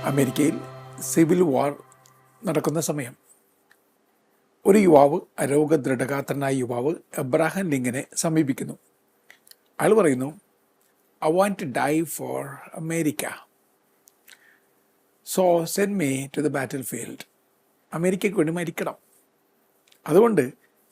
അമേരിക്കയിൽ സിവിൽ വാർ നടക്കുന്ന സമയം ഒരു യുവാവ്, അരോഗദൃഢഗാത്രനായ യുവാവ് എബ്രഹാം ലിങ്കനെ സമീപിക്കുന്നു. അയാൾ പറയുന്നു, I want to die for America, so send me to the battle field. അമേരിക്കയ്ക്ക് വേണ്ടി മരിക്കണം, അതുകൊണ്ട്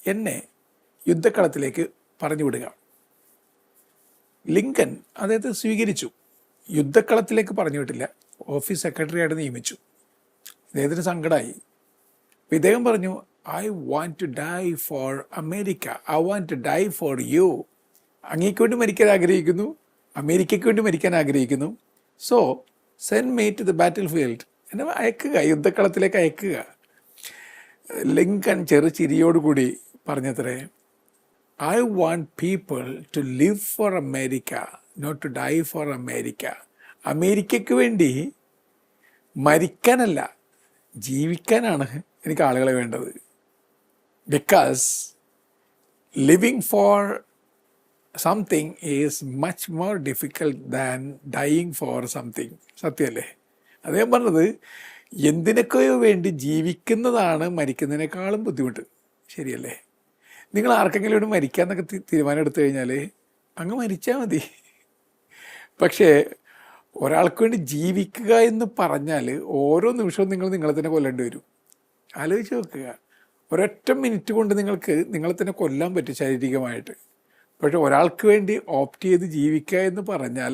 എന്നെ യുദ്ധക്കളത്തിലേക്ക് പറഞ്ഞു വിടുക. ലിങ്കൻ അദ്ദേഹത്തെ സ്വീകരിച്ചു. യുദ്ധക്കളത്തിലേക്ക് പറഞ്ഞു വിട്ടില്ല, ഓഫീസ് സെക്രട്ടറി ആയിട്ട് നിയമിച്ചു. ഇദ്ദേഹത്തിന് സങ്കടമായി. ഇദ്ദേഹം പറഞ്ഞു, I want to die for America, I want to die for you. അങ്ങേക്ക് വേണ്ടി മരിക്കാൻ ആഗ്രഹിക്കുന്നു, അമേരിക്കയ്ക്ക് വേണ്ടി മരിക്കാൻ ആഗ്രഹിക്കുന്നു. So send me to the battle field, എന്നെ അയക്കുക, യുദ്ധക്കളത്തിലേക്ക് അയക്കുക. ലിങ്കൻ ചെറുചിരിയോടുകൂടി പറഞ്ഞത്രേ, I want people to live for America, not to die for America. അമേരിക്കയ്ക്ക് വേണ്ടി മരിക്കാനല്ല, ജീവിക്കാനാണ് എനിക്ക് ആളുകളെ വേണ്ടത്. Because living for something is much more difficult than dying for something. സത്യമല്ലേ? അദ്ദേഹം പറഞ്ഞത്, എന്തിനൊക്കെയോ വേണ്ടി ജീവിക്കുന്നതാണ് മരിക്കുന്നതിനേക്കാളും ബുദ്ധിമുട്ട്. ശരിയല്ലേ? നിങ്ങൾ ആർക്കെങ്കിലും വേണ്ടി മരിക്കാന്നൊക്കെ തീരുമാനം എടുത്തു കഴിഞ്ഞാൽ അങ്ങ് മരിച്ചാൽ മതി. പക്ഷേ ഒരാൾക്ക് വേണ്ടി ജീവിക്കുക എന്ന് പറഞ്ഞാൽ ഓരോ നിമിഷവും നിങ്ങൾ നിങ്ങളെ തന്നെ കൊല്ലേണ്ടി വരും. ആലോചിച്ച് നോക്കുക, ഒരൊറ്റ മിനിറ്റ് കൊണ്ട് നിങ്ങളെ തന്നെ കൊല്ലാൻ പറ്റും ശാരീരികമായിട്ട്. പക്ഷെ ഒരാൾക്ക് വേണ്ടി ഓപ്റ്റ് ചെയ്ത് ജീവിക്കുക എന്ന് പറഞ്ഞാൽ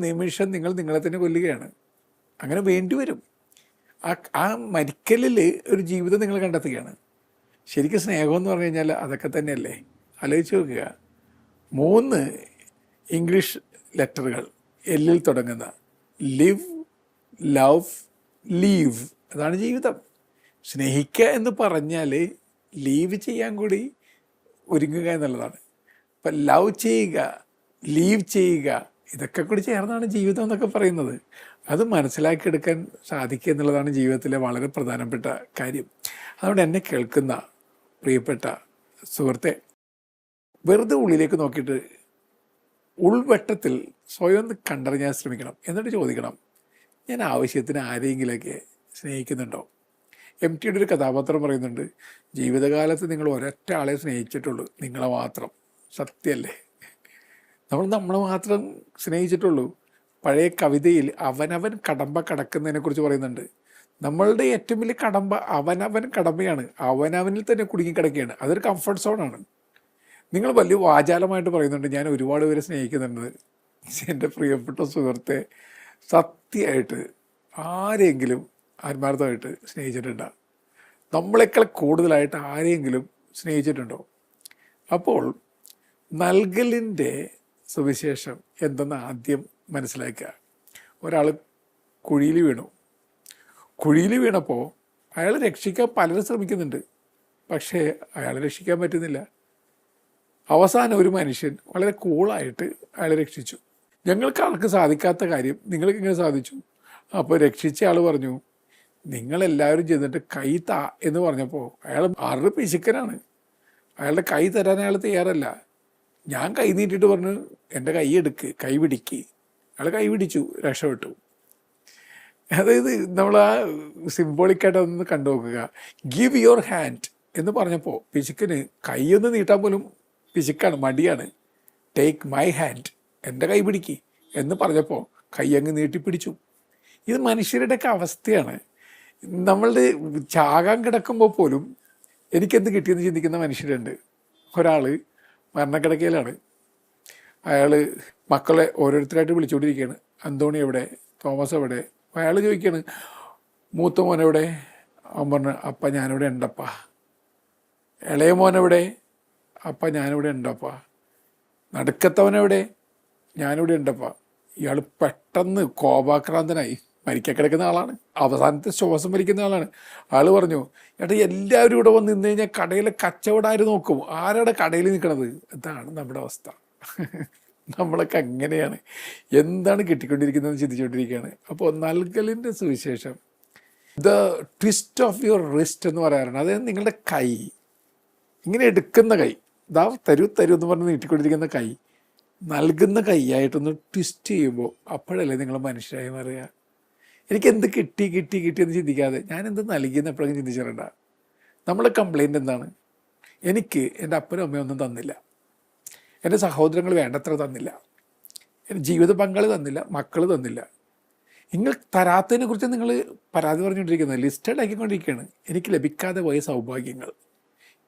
നിമിഷം നിങ്ങൾ നിങ്ങളെ തന്നെ കൊല്ലുകയാണ്. അങ്ങനെ വേണ്ടി വരും. ആ മരിക്കലിൽ ഒരു ജീവിതം നിങ്ങൾ കണ്ടെത്തുകയാണ്. ശരിക്കും സ്നേഹം എന്ന് പറഞ്ഞു കഴിഞ്ഞാൽ അതൊക്കെ തന്നെയല്ലേ? ആലോചിച്ച് നോക്കുക, 3 ഇംഗ്ലീഷ് ലെറ്ററുകൾ എല്ലിൽ തുടങ്ങുന്ന ലിവ്, ലവ്, ലീവ്. അതാണ് ജീവിതം. സ്നേഹിക്കുക എന്ന് പറഞ്ഞാൽ ലീവ് ചെയ്യാൻ കൂടി ഒരുങ്ങുക എന്നുള്ളതാണ്. ഇപ്പം ലവ് ചെയ്യുക, ലീവ് ചെയ്യുക, ഇതൊക്കെ കൂടി ചേർന്നാണ് ജീവിതം എന്നൊക്കെ പറയുന്നത്. അത് മനസ്സിലാക്കിയെടുക്കാൻ സാധിക്കുക എന്നുള്ളതാണ് ജീവിതത്തിലെ വളരെ പ്രധാനപ്പെട്ട കാര്യം. അതുകൊണ്ട് എന്നെ കേൾക്കുന്ന പ്രിയപ്പെട്ട സുഹൃത്തെ, വെറുതെ ഉള്ളിലേക്ക് നോക്കിയിട്ട് ഉൾവട്ടത്തിൽ സ്വയം കണ്ടറിയാൻ ശ്രമിക്കണം. എന്നിട്ട് ചോദിക്കണം, ഞാൻ ആവശ്യത്തിന് ആരെങ്കിലുമൊക്കെ സ്നേഹിക്കുന്നുണ്ടോ? MTയുടെ ഒരു കഥാപാത്രം പറയുന്നുണ്ട്, ജീവിതകാലത്ത് നിങ്ങൾ ഒരൊറ്റ ആളെ സ്നേഹിച്ചിട്ടുള്ളൂ, നിങ്ങളെ മാത്രം. സത്യമല്ലേ? നമ്മളെ മാത്രം സ്നേഹിച്ചിട്ടുള്ളൂ. പഴയ കവിതയിൽ അവനവൻ കടമ്പ കടക്കുന്നതിനെക്കുറിച്ച് പറയുന്നുണ്ട്. നമ്മളുടെ ഏറ്റവും വലിയ കടമ്പ അവനവൻ കടമ്പയാണ്. അവനവനിൽ തന്നെ കുടുങ്ങിക്കിടക്കുകയാണ്. അതൊരു കംഫർട്ട് സോണാണ്. നിങ്ങൾ വലിയ വാചാലമായിട്ട് പറയുന്നുണ്ട്, ഞാൻ ഒരുപാട് പേരെ സ്നേഹിക്കുന്നുണ്ട്. എൻ്റെ പ്രിയപ്പെട്ട സുഹൃത്തെ, സത്യമായിട്ട് ആരെങ്കിലും ആത്മാർത്ഥമായിട്ട് സ്നേഹിച്ചിട്ടുണ്ടോ? നമ്മളെക്കാൾ കൂടുതലായിട്ട് ആരെങ്കിലും സ്നേഹിച്ചിട്ടുണ്ടോ? അപ്പോൾ നൽകലിൻ്റെ സുവിശേഷം എന്തെന്ന് ആദ്യം മനസ്സിലാക്കുക. ഒരാൾ കുഴിയിൽ വീണപ്പോൾ അയാൾ രക്ഷിക്കാൻ പലരും ശ്രമിക്കുന്നുണ്ട്, പക്ഷേ അയാളെ രക്ഷിക്കാൻ പറ്റുന്നില്ല. അവസാനം ഒരു മനുഷ്യൻ വളരെ കൂളായിട്ട് അയാളെ രക്ഷിച്ചു. ഞങ്ങൾക്ക് ആൾക്ക് സാധിക്കാത്ത കാര്യം നിങ്ങൾക്ക് ഇങ്ങനെ സാധിച്ചു. അപ്പോൾ രക്ഷിച്ച ആൾ പറഞ്ഞു, നിങ്ങളെല്ലാവരും ചെന്നിട്ട് കൈ താ എന്ന് പറഞ്ഞപ്പോൾ അയാൾ ആരുടെ പിശുക്കനാണ്. അയാളുടെ കൈ തരാൻ അയാൾ തയ്യാറല്ല. ഞാൻ കൈ നീട്ടിയിട്ട് പറഞ്ഞു, എൻ്റെ കൈ എടുക്ക്, കൈ പിടിക്ക്. അയാൾ കൈ പിടിച്ചു, രക്ഷപ്പെട്ടു. അതായത് നമ്മൾ ആ സിംബോളിക്കായിട്ട് അതൊന്ന് കണ്ടു നോക്കുക. ഗിവ് യുവർ ഹാൻഡ് എന്ന് പറഞ്ഞപ്പോൾ പിശുക്കന് കൈയൊന്ന് നീട്ടാൻ പോലും പിശുക്കാണ്, മടിയാണ്. ടേക്ക് മൈ ഹാൻഡ്, എൻ്റെ കൈ പിടിക്ക് എന്ന് പറഞ്ഞപ്പോൾ കൈ അങ്ങ് നീട്ടിപ്പിടിച്ചു. ഇത് മനുഷ്യരുടെയൊക്കെ അവസ്ഥയാണ്. നമ്മളുടെ ചാകാൻ കിടക്കുമ്പോൾ പോലും എനിക്കെന്ത് കിട്ടിയെന്ന് ചിന്തിക്കുന്ന മനുഷ്യരുണ്ട്. ഒരാൾ മരണക്കിടക്കയിലാണ്. അയാൾ മക്കളെ ഓരോരുത്തരായിട്ട് വിളിച്ചുകൊണ്ടിരിക്കുകയാണ്. അന്തോണി എവിടെ, തോമസ് എവിടെ? അയാൾ ചോദിക്കുകയാണ്, മൂത്ത മോനെവിടെ? അവൻ പറഞ്ഞു, അപ്പ ഞാനിവിടെ ഉണ്ടപ്പ. ഇളയ മോനെവിടെ? അപ്പ ഞാനിവിടെ ഉണ്ടപ്പ. നടുക്കത്തവനെവിടെ? ഞാനിവിടെ ഉണ്ടപ്പ. ഇയാൾ പെട്ടെന്ന് കോപാക്രാന്തനായി. മരിക്കാൻ കിടക്കുന്ന ആളാണ്, അവസാനത്തെ ശ്വാസം വലിക്കുന്ന ആളാണ്. ആൾ പറഞ്ഞു, ഏട്ടാ എല്ലാവരും ഇവിടെ വന്ന് നിന്ന് കഴിഞ്ഞാൽ കടയിലെ കച്ചവടം ആര് നോക്കും? ആരാടെ കടയിൽ നിൽക്കണത്? ഇതാണ് നമ്മുടെ അവസ്ഥ. നമ്മളൊക്കെ അങ്ങനെയാണ്. എന്താണ് കിട്ടിക്കൊണ്ടിരിക്കുന്നതെന്ന് ചിന്തിച്ചുകൊണ്ടിരിക്കുകയാണ്. അപ്പോൾ നൽകലിൻ്റെ സുവിശേഷം, the twist of your wrist എന്ന് പറയാറുണ്ട്. അതായത് നിങ്ങളുടെ കൈ ഇങ്ങനെ എടുക്കുന്ന കൈ, ഇതാ തരൂ എന്ന് പറഞ്ഞ് നീട്ടിക്കൊണ്ടിരിക്കുന്ന കൈ നൽകുന്ന കൈയായിട്ടൊന്ന് ട്വിസ്റ്റ് ചെയ്യുമ്പോൾ അപ്പോഴല്ലേ നിങ്ങൾ മനുഷ്യരായി മാറുക. എനിക്കെന്ത് കിട്ടി എന്ന് ചിന്തിക്കാതെ ഞാൻ എന്ത് നൽകിയെന്ന് എപ്പോഴെങ്കിലും ചിന്തിച്ചിട്ടുണ്ട? നമ്മുടെ കംപ്ലൈൻറ്റ് എന്താണ്? എനിക്ക് എൻ്റെ അപ്പനും അമ്മയും ഒന്നും തന്നില്ല, എൻ്റെ സഹോദരങ്ങൾ വേണ്ടത്ര തന്നില്ല, എൻ്റെ ജീവിത പങ്കാളി തന്നില്ല, മക്കൾ തന്നില്ല. നിങ്ങൾ തരാത്തതിനെ കുറിച്ച് നിങ്ങൾ പരാതി പറഞ്ഞുകൊണ്ടിരിക്കുന്നത്, ലിസ്റ്റ് ഉണ്ടാക്കിക്കൊണ്ടിരിക്കുകയാണ്. എനിക്ക് ലഭിക്കാതെ പോയ സൗഭാഗ്യങ്ങൾ.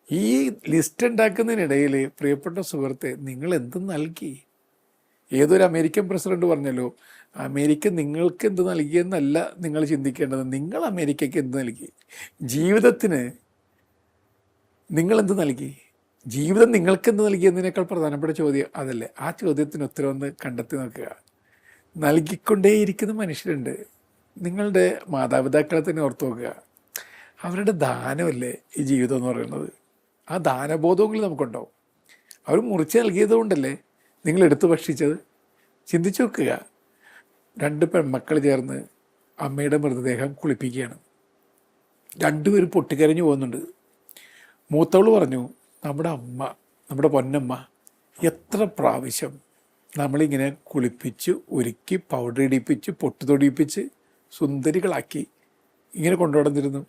ഈ ലിസ്റ്റ് ഉണ്ടാക്കുന്നതിനിടയിൽ പ്രിയപ്പെട്ട സുഹൃത്തെ, നിങ്ങൾ എന്ത് നൽകി? ഏതൊരു അമേരിക്കൻ പ്രസിഡന്റ് പറഞ്ഞല്ലോ, അമേരിക്ക നിങ്ങൾക്ക് എന്ത് നൽകിയെന്നല്ല നിങ്ങൾ ചിന്തിക്കേണ്ടത്, നിങ്ങൾ അമേരിക്കയ്ക്ക് എന്ത് നൽകി? ജീവിതത്തിന് നിങ്ങളെന്ത് നൽകി? ജീവിതം നിങ്ങൾക്ക് എന്ത് നൽകിയെന്നതിനേക്കാൾ പ്രധാനപ്പെട്ട ചോദ്യം അതല്ലേ? ആ ചോദ്യത്തിന് ഉത്തരം ഒന്ന് കണ്ടെത്തി നോക്കുക. നൽകിക്കൊണ്ടേയിരിക്കുന്ന മനുഷ്യരുണ്ട്. നിങ്ങളുടെ മാതാപിതാക്കളെ തന്നെ ഓർത്ത് നോക്കുക. അവരുടെ ദാനമല്ലേ ഈ ജീവിതം എന്ന് പറയുന്നത്. ആ ദാനബോധമെങ്കിലും നമുക്കുണ്ടാവും. അവർ മുറിച്ച് നൽകിയത് കൊണ്ടല്ലേ നിങ്ങൾ എടുത്തു ഭക്ഷിച്ചത്. ചിന്തിച്ചു നോക്കുക. 2 പെൺമക്കൾ ചേർന്ന് അമ്മയുടെ മൃതദേഹം കുളിപ്പിക്കുകയാണ്. 2 പേരും പൊട്ടിക്കരഞ്ഞു പോകുന്നുണ്ട്. മൂത്തവൾ പറഞ്ഞു, നമ്മുടെ അമ്മ, നമ്മുടെ പൊന്നമ്മ എത്ര പ്രാവശ്യം നമ്മളിങ്ങനെ കുളിപ്പിച്ച് ഒരുക്കി പൗഡർ ഇടിപ്പിച്ച് പൊട്ട് തൊടിയിപ്പിച്ച് സുന്ദരികളാക്കി ഇങ്ങനെ കൊണ്ടുനടന്നിരുന്നു.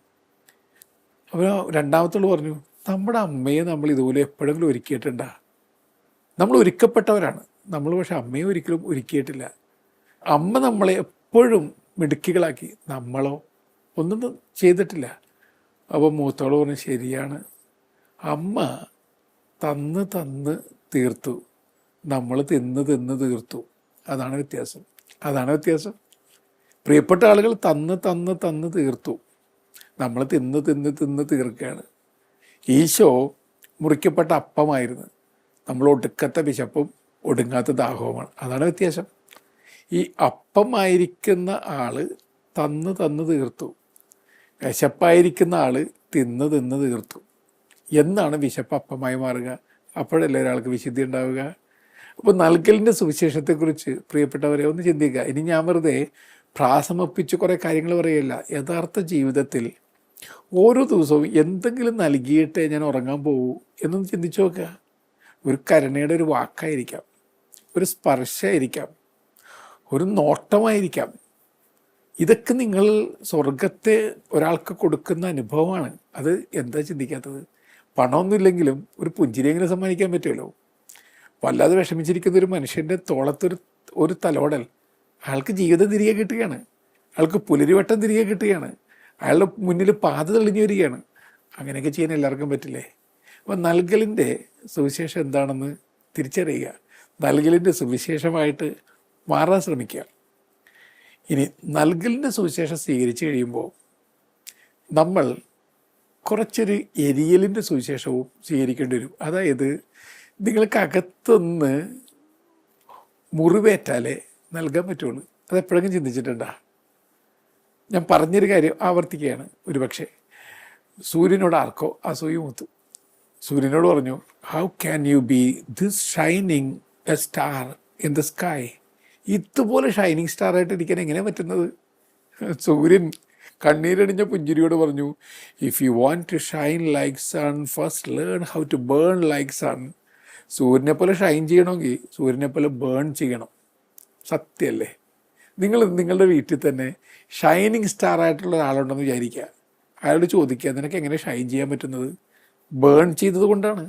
അപ്പോൾ രണ്ടാമത്തോൾ പറഞ്ഞു, നമ്മുടെ അമ്മയെ നമ്മൾ ഇതുപോലെ എപ്പോഴെങ്കിലും ഒരുക്കിയിട്ടുണ്ടാ? നമ്മൾ ഒരുക്കപ്പെട്ടവരാണ് നമ്മൾ, പക്ഷെ അമ്മയെ ഒരിക്കലും ഒരുക്കിയിട്ടില്ല. അമ്മ നമ്മളെ എപ്പോഴും മിടുക്കികളാക്കി, നമ്മളോ ഒന്നും ചെയ്തിട്ടില്ല. അപ്പോൾ മൂത്തോൾ പറഞ്ഞു, ശരിയാണ്, അമ്മ തന്ന് തീർത്തു, നമ്മൾ തിന്ന് തീർത്തു. അതാണ് വ്യത്യാസം. പ്രിയപ്പെട്ട ആളുകൾ തന്ന് തീർത്തു, നമ്മൾ തിന്ന് തീർക്കുകയാണ്. ഈശോ മുറിക്കപ്പെട്ട അപ്പമായിരുന്നു, നമ്മൾ ഒടുക്കത്തെ വിശപ്പും ഒടുങ്ങാത്ത ദാഹവുമാണ്. അതാണ് വ്യത്യാസം. ഈ അപ്പമായിരിക്കുന്ന ആൾ തന്ന് തീർത്തു, വിശപ്പായിരിക്കുന്ന ആൾ തിന്ന് തീർത്തു. എന്നാണ് വിശപ്പ് അപ്പമായി മാറുക? അപ്പോഴല്ലേ ഒരാൾക്ക് വിശുദ്ധി ഉണ്ടാവുക. അപ്പോൾ നൽകലിൻ്റെ സുവിശേഷത്തെക്കുറിച്ച് പ്രിയപ്പെട്ടവരെ ഒന്ന് ചിന്തിക്കുക. ഇനി ഞാൻ വെറുതെ പ്രാസമപ്പിച്ച് കുറേ കാര്യങ്ങൾ പറയുകയല്ല. യഥാർത്ഥ ജീവിതത്തിൽ ഓരോ ദിവസവും എന്തെങ്കിലും നൽകിയിട്ടേ ഞാൻ ഉറങ്ങാൻ പോകൂ എന്നൊന്ന് ചിന്തിച്ചു നോക്കുക. ഒരു കരുണയുടെ ഒരു വാക്കായിരിക്കാം, ഒരു സ്പർശമായിരിക്കാം, ഒരു നോട്ടമായിരിക്കാം. ഇതൊക്കെ നിങ്ങൾ സ്വർഗത്തെ ഒരാൾക്ക് കൊടുക്കുന്ന അനുഭവമാണ്. അത് എന്താ ചിന്തിക്കാത്തത്? പണമൊന്നുമില്ലെങ്കിലും ഒരു പുഞ്ചിരിയെങ്കിലും സമ്മാനിക്കാൻ പറ്റുമല്ലോ. വല്ലാതെ വിഷമിച്ചിരിക്കുന്ന ഒരു മനുഷ്യൻ്റെ തോളത്തൊരു തലോടൽ അയാൾക്ക് ജീവിതം തിരികെ കിട്ടുകയാണ്, അയാൾക്ക് പുലരിവട്ടം തിരികെ കിട്ടുകയാണ്, അയാളുടെ മുന്നിൽ പാത തെളിഞ്ഞു വരികയാണ്. അങ്ങനെയൊക്കെ ചെയ്യാൻ എല്ലാവർക്കും പറ്റില്ലേ? അപ്പോൾ നൽകലിൻ്റെ സുവിശേഷം എന്താണെന്ന് തിരിച്ചറിയുക, നൽകലിൻ്റെ സുവിശേഷമായിട്ട് മാറാൻ ശ്രമിക്കുക. ഇനി നൽകലിൻ്റെ സുവിശേഷം സ്വീകരിച്ചു കഴിയുമ്പോൾ നമ്മൾ കുറച്ചൊരു എരിയലിൻ്റെ സുവിശേഷവും സ്വീകരിക്കേണ്ടി വരും. അതായത് നിങ്ങൾക്കകത്തുനിന്ന് മുറിവേറ്റാലേ നൽകാൻ പറ്റുള്ളൂ. അതെപ്പോഴെങ്കിലും ചിന്തിച്ചിട്ടുണ്ടോ? ഞാൻ പറഞ്ഞൊരു കാര്യം ആവർത്തിക്കുകയാണ്. ഒരുപക്ഷെ സൂര്യനോട് ആർക്കോ അസൂയ മൂത്തു. സൂര്യനോട് പറഞ്ഞു, how can you be this shining a star in the sky? ഇതുപോലെ ഷൈനിങ് സ്റ്റാറായിട്ട് ഇരിക്കാൻ എങ്ങനെ പറ്റുന്നത്? സൂര്യൻ കണ്ണീരണിഞ്ഞ പുഞ്ചിരിയോട് പറഞ്ഞു, if you want to shine like sun first learn how to burn like sun. സൂര്യനെ പോലെ ഷൈൻ ചെയ്യണമെങ്കിൽ സൂര്യനെ പോലെ ബേൺ ചെയ്യണം. സത്യമല്ലേ? നിങ്ങളുടെ വീട്ടിൽ തന്നെ ഷൈനിങ് സ്റ്റാർ ആയിട്ടുള്ള ഒരാളുണ്ടെന്ന് വിചാരിക്കുക. അയാളോട് ചോദിക്കുക, നിനക്ക് എങ്ങനെ ഷൈൻ ചെയ്യാൻ പറ്റുന്നത്? ബേൺ ചെയ്തത് കൊണ്ടാണ്.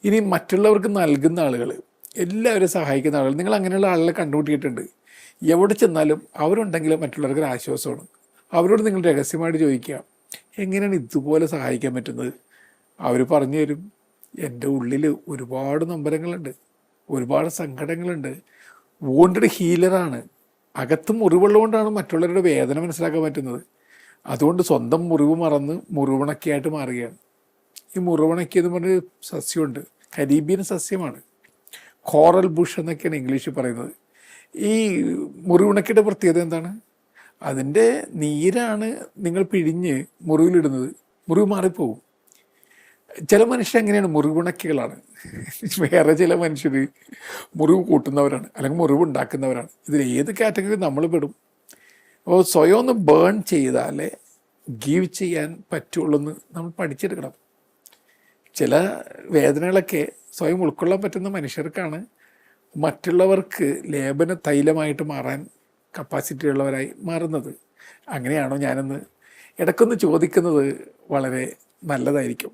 ഇനി മറ്റുള്ളവർക്ക് നൽകുന്ന ആളുകൾ, എല്ലാവരും സഹായിക്കുന്ന ആളുകൾ, നിങ്ങൾ അങ്ങനെയുള്ള ആളുകളെ കണ്ടുമുട്ടിയിട്ടുണ്ട്. എവിടെ ചെന്നാലും അവരുണ്ടെങ്കിൽ മറ്റുള്ളവർക്ക് ആശ്വാസമാണ്. അവരോട് നിങ്ങൾ രഹസ്യമായിട്ട് ചോദിക്കുക, എങ്ങനെയാണ് ഇതുപോലെ സഹായിക്കാൻ പറ്റുന്നത്? അവർ പറഞ്ഞു തരും. എൻ്റെ ഉള്ളിൽ ഒരുപാട് നൊമ്പരങ്ങളുണ്ട്, ഒരുപാട് സങ്കടങ്ങളുണ്ട്. വോണ്ടഡ് ഹീലറാണ്. അകത്ത് മുറിവുള്ളതുകൊണ്ടാണ് മറ്റുള്ളവരുടെ വേദന മനസ്സിലാക്കാൻ പറ്റുന്നത്. അതുകൊണ്ട് സ്വന്തം മുറിവ് മറന്ന് മുറിവുണക്കിയായിട്ട് മാറുകയാണ്. ഈ മുറിവുണക്കി എന്ന് പറഞ്ഞൊരു സസ്യമുണ്ട്, കരീബിയൻ സസ്യമാണ്, കോറൽ ബുഷ് എന്നൊക്കെയാണ് ഇംഗ്ലീഷിൽ പറയുന്നത്. ഈ മുറിവുണക്കിയുടെ പ്രത്യേകത എന്താണ്? അതിൻ്റെ നീരാണ് നിങ്ങൾ പിഴിഞ്ഞ് മുറിവിലിടുന്നത്, മുറിവ് മാറിപ്പോവും. ചില മനുഷ്യർ അങ്ങനെയാണ്, മുറിവുണക്കികളാണ്. വേറെ ചില മനുഷ്യർ മുറിവ് കൂട്ടുന്നവരാണ്, അല്ലെങ്കിൽ മുറിവ് ഉണ്ടാക്കുന്നവരാണ്. ഇതിൽ ഏത് കാറ്റഗറി നമ്മൾ പെടും? അപ്പോൾ സ്വയം ഒന്ന് ബേൺ ചെയ്താലേ ഗീവ് ചെയ്യാൻ പറ്റുള്ളൂ എന്ന് നമ്മൾ പഠിച്ചെടുക്കണം. ചില വേദനകളൊക്കെ സ്വയം ഉൾക്കൊള്ളാൻ പറ്റുന്ന മനുഷ്യർക്കാണ് മറ്റുള്ളവർക്ക് ലേപന തൈലമായിട്ട് മാറാൻ കപ്പാസിറ്റി ഉള്ളവരായി മാറുന്നത്. അങ്ങനെയാണോ ഞാനെന്ന് ഇടയ്ക്കൊന്ന് ചോദിക്കുന്നത് വളരെ നല്ലതായിരിക്കും.